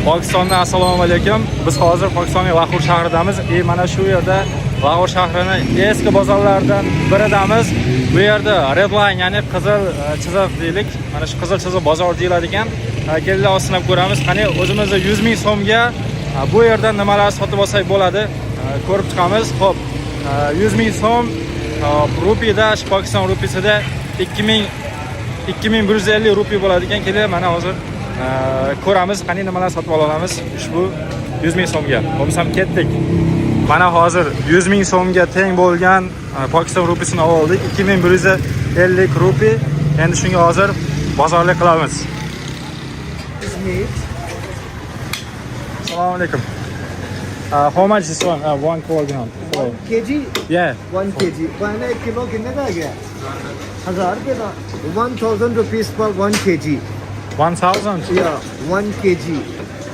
Pokistondan assalomu alaykum. Biz hozir Pokistonning Lahor shahridamiz. Mana shu yerda Lahor shahrining eski bozorlaridan biridamiz. Bu yerda red line, ya'ni qizil chiziq deylik. Mana shu qizil chiziq bozor deyiladigan. Kelinglar ostinab ko'ramiz. Qani o'zimizda 100 ming so'mga bu yerda nimalar sotib olsak bo'ladi, ko'rib chiqamiz. Xo'p, 100 ming so'm rupiyda, Pokiston rupisida 2150 rupiy bo'ladi ekan. Kelinglar mana hozir ko'ramiz, qani nimalar sotib olamiz ushbu 100 ming so'mga. Bo'lmasam ketdik. Mana hozir 100 ming so'mga teng bo'lgan Pokiston rupisini oldik. 2150 rupiy. Endi shunga hozir bozorlik qilamiz. Assalomu alaykum. How much this one? 1 kilogram. 1 kg? Yeah. 1 kg. 1 kilo कितने का आ गया? 1000 रुपए का. 1000 rupees for 1 kg. 1000? Yeah, 1 kg.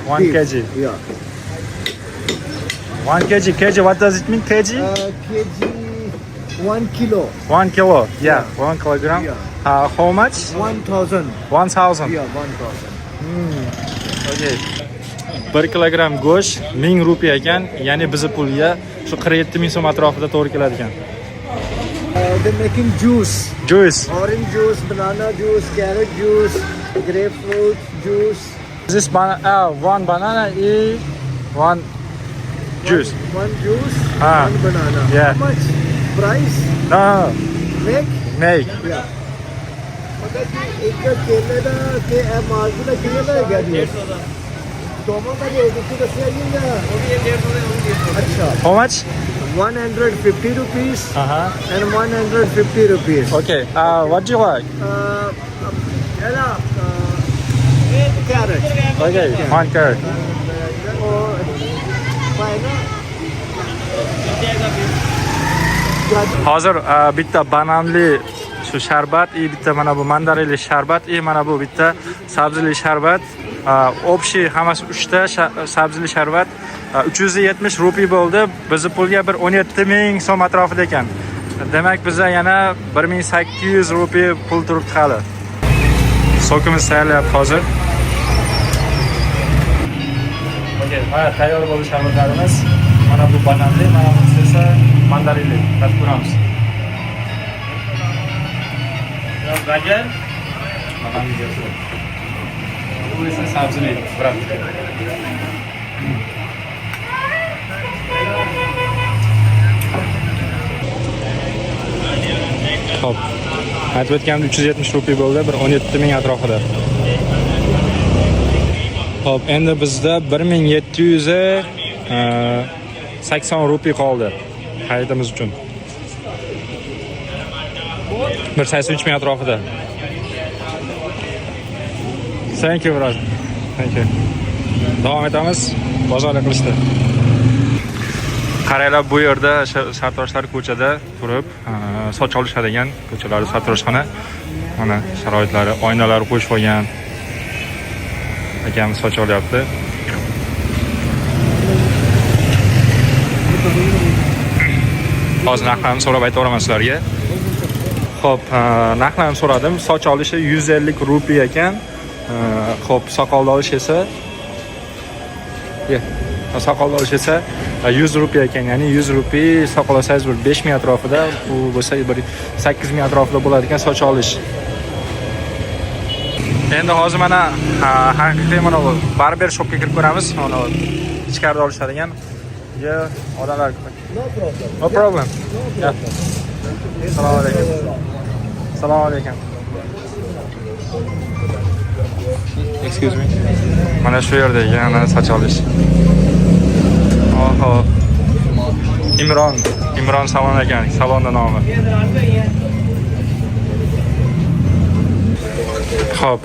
1 kg. Yeah. 1 kg. Kg, what does it mean? Kg? Kg, 1 kilo. 1 kilo. Yeah, 1 kilogram. Yeah. How much? 1000. 1000. Yeah, 1000. Okay. 1 kilogram go'sht 1000 rupiy ekan, ya'ni bizi pulga shu 47 ming so'm atrofida to'g'ri keladi ekan. They're making juice. Juice. Orange juice, banana juice, carrot juice, grapefruit juice. This one banana is one juice. One juice, Ah. one banana. Yeah. How much? Price? No, Make? make. Yeah. मतलब कि एक केले का के मार्केट का केले का क्या दिया? दोनों का ये कितने का सेल है या? अच्छा. How much? 150 rupees Uh-huh. and 150 rupees. Okay. What do you like? Carrot. Okay, 1 carrot. Hozir bitta bananli shu sharbat, bitta mana bu mandarinli sharbat, mana bu bitta sabzili sharbat. Общий hammasi 3 ta sabzili sharbat 370 rupiy bo'ldi. Bizni pulga bir 17 ming so'm atrofida ekan. Demak bizda yana 1800 rupiy pul turibdi hali. Sokimiz tayyorlayapti hozir. Okay, mana tayyor bo'lgan sharbatlarimiz. Mana bu bananli, mana bu esa mandarinli. Tatib ko'ramiz. Gajar, bananli esa. Bu esa sabzili, brat. Xo'p. Aytib o'tganimda 370 rupiy bo'ldi, bir 17 ming atrofida. Xo'p, endi bizda 1780 rupiy qoldi xaridimiz uchun. 183 ming atrofida. Thank you, brother. Thank you. Davom etamiz bozorga qilishda. Qaranglar, bu yerda sartaroshlar ko'chada turib soch olishadigan ko'chalarda sartaroshxona. Mana sharoitlari, oynalar qo'yib qo'ygan. Akamiz soch olyapti. Hozir narxlarni so'rab aytaman sizlarga. Xo'p, narxlarni so'radim. Soch olishi 150 rupiy ekan. Xo'p, soqol olish esa soqol olish esa 100 rupiy ekan. Ya'ni 100 rupiy soqol olsangiz bir 5 ming atrofida, bu bo'lsa bir 8 ming atrofida bo'ladi ekan soch olish. Endi hozir mana haqiqiy mana bu barber shopga kirib ko'ramiz. Mana ichkarida olishadigan odamlar. No problem. Assalomu alaykum. Assalomu alaykum. Excuse me. Mana shu yerda yana soch olish. Oho. Imron salon ekan, salonda nomi. Xo'p,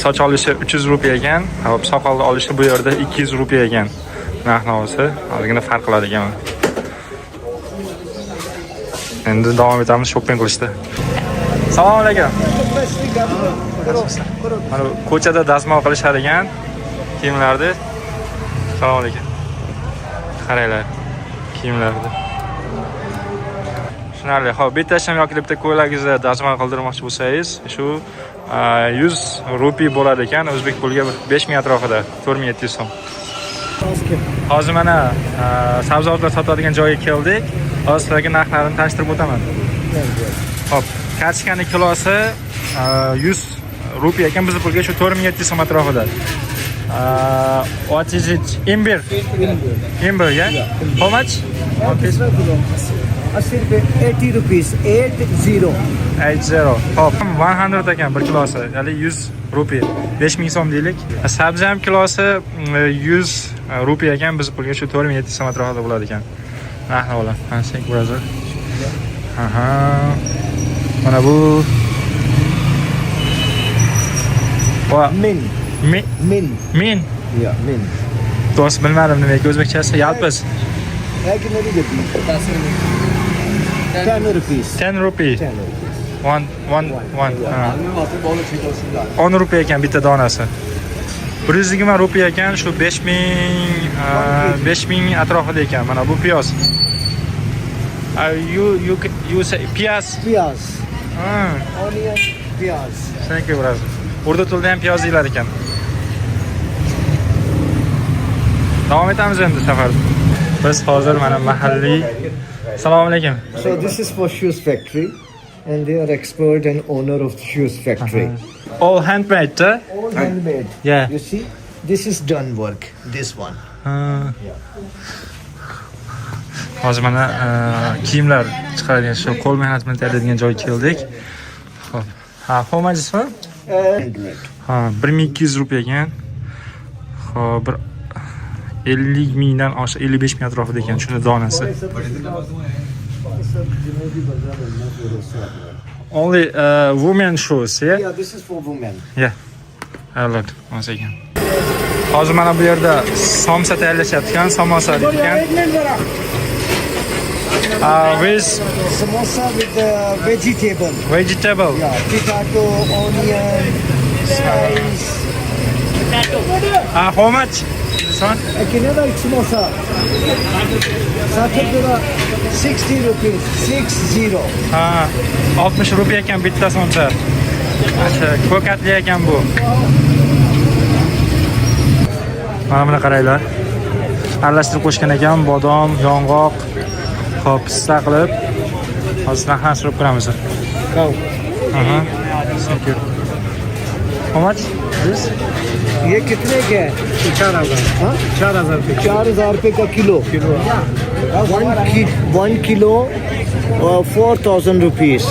soch olishi 300 rupiy ekan. Xo'p, soqolni olishi bu yerda 200 rupiy ekan. Narx-navosi ozgina farq qiladi ekan. Endi davom etamiz shopping qilishda. Assalomu alaykum. Mana ko'chada dazmol qilishadigan kiyimlarni. Assalomu alaykum. Qaranglar, kiyimlarni. Tushunarli. Xo'p, bitta sham yoki bitta ko'ylagingizni dazmol qildirmoqchi bo'lsangiz, shu 100 rupiy bo'lar ekan. O'zbek puliga 5000 atrofida, 4700 so'm. Hozir mana sabzavotlar sotadigan joyga keldik. Hozir sizlarga narxlarini tanishtirib o'taman. Hop, kartoshkaning kilosi 100 rupiy ekan, biz pulga shu 4700 so'm atrofida. What is it? Imbir. Imbir, yeah? How much? Okay. 80 rupees, 80. 80. Hop, 100 ekan bir kilosi, ya'ni 100 rupiy. 5000 so'm deylik. Sabzi ham kilosi 100 rupiy ekan, biz pulga shu 4700 so'm atrofida bo'ladi ekan. Narxni olam. Thank you brother. Aha. Mana bu Min. Min. Min. Yeah, min. Do'st bilmadim nimaga o'zbekchasi yalpiz. 10 rupees. 10 rupiy. 10 rupees. 10 rupiy ekan bitta donasi. 120 rupiy ekan, shu 5000 atrofida ekan. Mana bu piyoz. You say piyoz. Piyaz. Ha. Onion, piyaz. Thank you brother. Urdu tilida ham piyoz deyiladi ekan. Davom etamiz endi safar. Biz hozir mana mahalliy. Assalomu alaykum. So this is for shoes factory and they are expert and owner of the shoes factory. All handmade, All handmade. Yeah. You see, this is done work. This one. Hozir mana kiyimlar chiqaradigan shu qo'l mehnati bilan tayyorlaydigan joyga keldik. Xo'p. How much is it? 100. 1200 rupiy ekan. Xo'p, bir 50 mingdan oshiq 55 ming atrofida ekan shuni donasi. Only women shoes, yeah? Yeah, this is for women. Yeah. Alright, once again. Hozir mana bu yerda somsa tayyorlashyapti, samosa ekan. With Samosa with vegetable. vegetable. Yeah, potato, onion, spice. How much? This one? Kenara samosa. 60 rupees. 60. 60 rupiy ekan bitta somsa. Ko'katli ekan bu. Mana buni qaranglar. Aralashtirib qo'shgan ekan, bodom, yong'oq, hop, pista qilib. Hozir narxini surib ko'ramiz. Thank you. How much? This? ये कितने के 4000 रुपए का किलो 1 किलो 4000 rupees.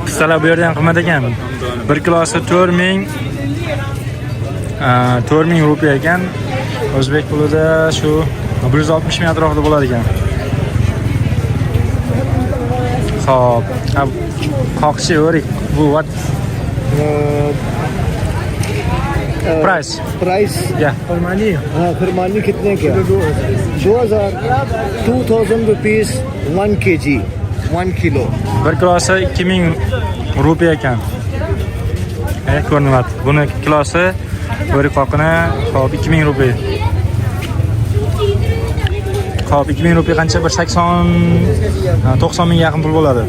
Pistalar bu yerda ham qimmat ekan. 1 kilosi 4000 rupiy ekan. O'zbek pulida shu 160 ming atrofida bo'ladi ekan. Xo'p, qoqchi o'rik bu what price? Yeah. Farmani कितने के 2000 rupees 1 kg 1 kilo. 1 kilosi 2000 rupiy ekan. Ko'rinyapti. Buni kilosi o'rik qoqini hop 2000 rupiy. Hop 2000 rupiy qancha? Bir 80-90 ming yaqin pul bo'ladi.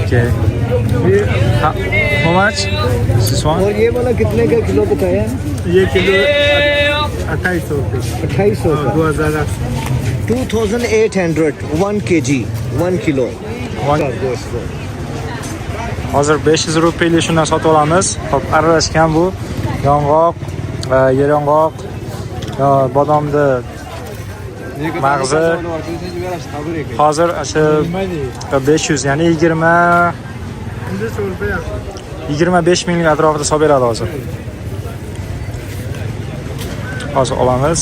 Okay. How much? This one? और ये वाला कितने का किलो बताया? ये किलो 2800 रुपए. 2800 का 2800 1 kg 1 kilo. Hozir 500 rupiylik shundan sotib olamiz. Hop, aralashgan bu yong'oq, yer yong'oq, bodomni mag'zi. Hozir o'sha 500, ya'ni 25 ming atrofida hisob beradi hozir. Hozir olamiz.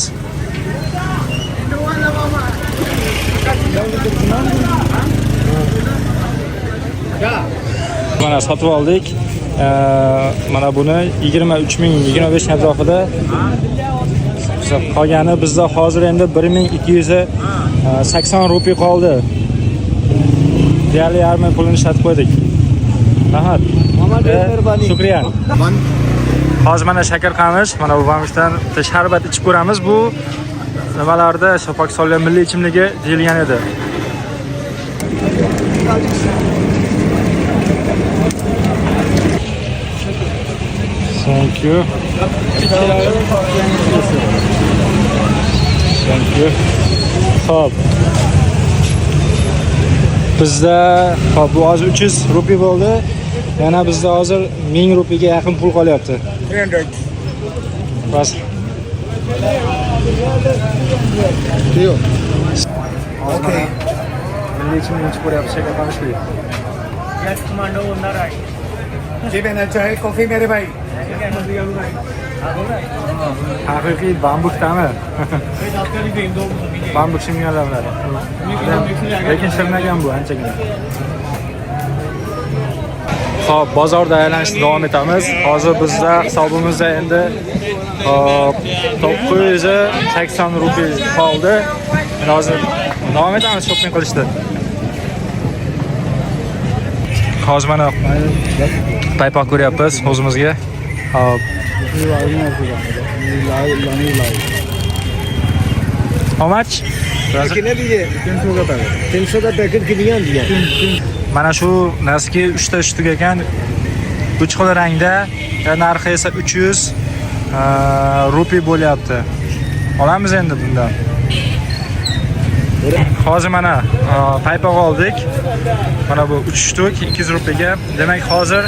Mana sotib oldik. Mana buni 23 ming, 25 ming atrofida. Qolgani bizda hozir endi 1280 rupiy qoldi. Deyarli yarmi pulini ishlatib qo'ydik. Rahmat. Shukriya. Hozir mana shakar qamish, mana bu qamishdan sharbat ichib ko'ramiz. Bu nimalarda Pokistonlik milliy ichimligi deyilgan edi. Thank you. Thank you. Xo'p. Bizda xo'p bu hozir 300 rupiy bo'ldi. Yana bizda hozir 1000 rupiyga yaqin pul qolyapti. 300. Bas. Yok. Okay. Milliy ichimlik ko'ryapsiz shekar tanishlik. Yes, Commando on the right. जी मैंने चाहे कॉफी मेरे भाई Haqiqiy bambuk ta'mi. Bambuk shimganlar. Lekin shirnagan bu anchagina. Xo'p, bozorda aylanishni davom etamiz. Hozir bizda hisobimizda endi 980 rupiy qoldi. Endi hozir davom etamiz shopping qilishda. Hozir mana paypoq ko'ryapmiz o'zimizga. Hop. How much? कितने दिए 300 का पैकेट कितने दिया Mana shu naski 3 ta shtuk ekan. 3 xil rangda, narxi esa 300 rupiy bo'lyapti. Olamiz endi bundan. Hozir mana paypoq oldik. Mana bu 3 shtuk 200 rupiyga. Demak, hozir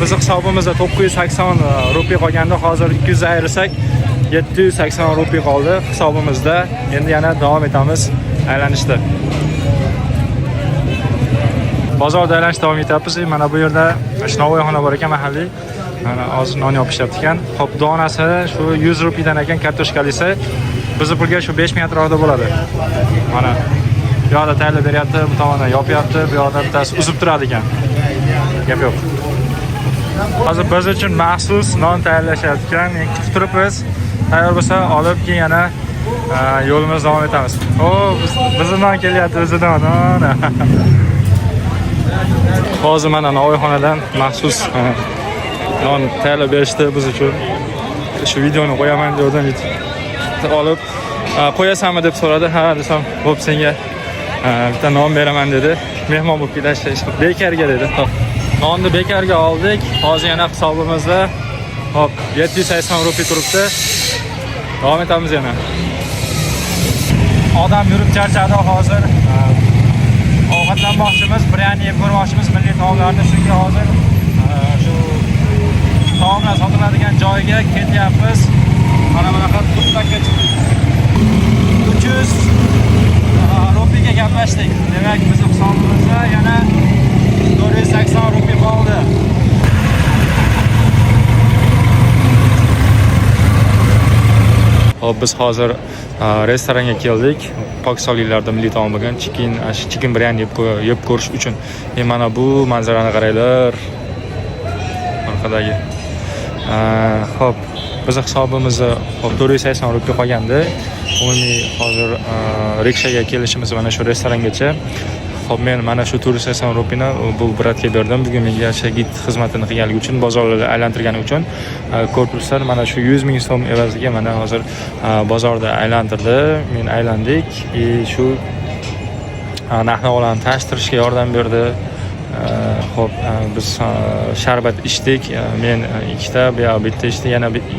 bizning hisobimizda 980 rupiy qolganda, hozir 200 ayirsak 780 rupiy qoldi hisobimizda. Endi yana davom etamiz aylanishda. Bozorda aylanishda davom etyapmiz. Mana bu yerda shinovoyxona bor ekan, mahalliy. Mana hozir non yopishyapti ekan. Xo'p, donasi shu 100 rupiydan ekan, kartoshkalisi. Bizni pulga shu 5000 atrofida bo'ladi. Mana bu yoqda tayyorlab beryapti, bu tomondan yopyapti, bu yoqda bittasi uzib turadi ekan. Gap yo'q. Hozir biz uchun maxsus non tayyorlashayotgan. Kutib turibmiz. Tayyor bo'lsa olib keyin yana yo'limiz davom etamiz. Bizning non kelyapti, o'zidan non. Hozir mana Navoiyxonadan maxsus non tayyorlab berishdi biz uchun. Shu videoni qo'yaman dedim, olib qo'yasanmi deb so'radi. Ha desam, "Xo'p, senga bitta non beraman" dedi. Mehmon bo'lib kelishdi. Bekarga dedi. Nonni bekarga oldik. Hozir yana hisobimizda hop 780 rupiy turibdi. Davom etamiz yana. Odam yurib charchadi hozir. Ovqatlanmoqchimiz, biryani yeb ko'rmoqchimiz milliy taomlarni. Shunga hozir shu taomlar sotiladigan joyga ketyapmiz. Mana bunaqa tuttakka chiqdik. 300 rupiyga gaplashdik. Demak, bizning hisobimizda yana 480 rupiy qoldi. Hop, biz hozir restoranga keldik. Pokistonliklarda milliy taom bo'lgan chicken biryani yeb ko'rish uchun. Mana bu manzarani qaranglar. Orqadagi. Hop, bizning hisobimizda 480 rupiy qolgandi. Umumiy hozir rikshaga kelishimiz mana shu restorangacha. Hop, men mana shu 480 rupiyni bu bratga berdim. Bugun menga gid xizmatini qilganligi uchun, bozorlarni aylantirgani uchun. Korpuslar mana shu 100 ming so'm evaziga mana hozir bozorda aylantirdi. Men aylandik. Shu narx-navolarni tanishtirishga yordam berdi. Hop, biz sharbat ichdik. Men ikkita, bu yoq bitta ichdik.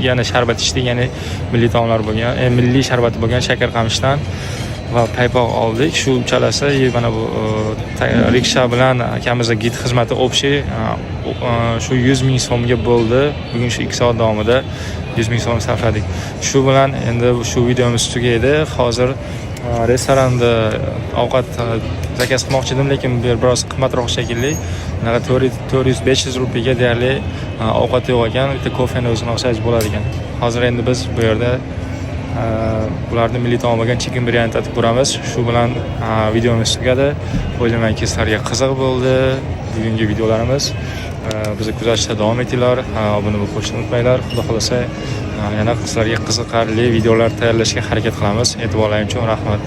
Yana sharbat ichdik. Ya'ni milliy taomlar bo'lgan, milliy sharbati bo'lgan shakar qamishdan va paypoq oldik. Shu uchalasi mana bu riksha bilan akamizga gid xizmati общий shu 100 ming so'mga bo'ldi. Bugun shu 2 soat davomida 100 ming so'm sarfladik. Shu bilan endi shu videomiz tugaydi. Hozir restoranda ovqat zakaz qilmoqchi edim, lekin bu yer biroz qimmatroq shekilli. 400-500 rupiyga deyarli ovqat yo'q ekan. Bitta kofeni o'zini olsangiz bo'ladi ekan. Hozir endi biz bu yerda ularni milliy taom bo'lgan chicken biryani tatib ko'ramiz. Shu bilan videomiz tugadi. O'ylaymanki sizlarga qiziq bo'ldi bugungi videolarimiz. Bizni kuzatishda davom etinglar. Obuna bo'lib qolishni unutmanglar. Xudo xolasa yana sizlarga qiziqarli videolar tayyorlashga harakat qilamiz. E'tiborlaringiz uchun rahmat.